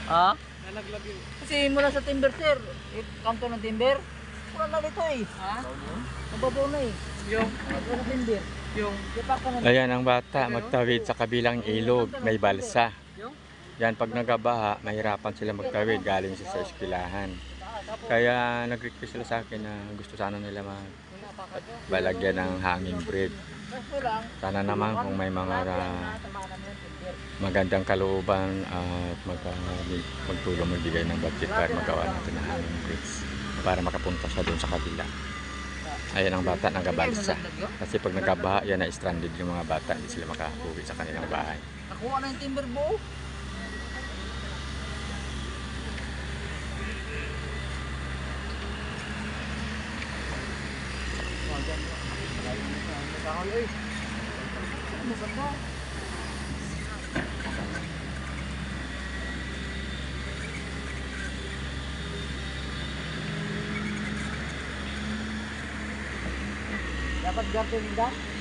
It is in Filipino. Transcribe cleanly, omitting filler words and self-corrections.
Ha? Nalaglag yun. Kasi mula sa timber, sir. Kanto ng timber. Wala na dito eh. Ha? Nababaw na eh. Yung, Wala na timber. yung, Yapakan na. Ayan ang bata, magtawid sa kabilang ilog, may balsa. yung. Yan, pag nagabaha, mahirapan sila magtawid galing sa eskwelahan. Kaya nag-request sila sa akin na gusto sana nila balagyan ng hanging bridge. Kaso lang. Sana naman kung may mga magandang kalooban at magtulong magbigay ng budget para magawa natin ng hanging bridge para makapunta siya doon sa kabila. Ayan ang bata, nagabalsa. Kasi pag nagabaha, yan na stranded yung mga bata, hindi sila makauwi sa kanilang bahay. Nakuha na yung timber buo. Ano ba ito? Dapat garden din.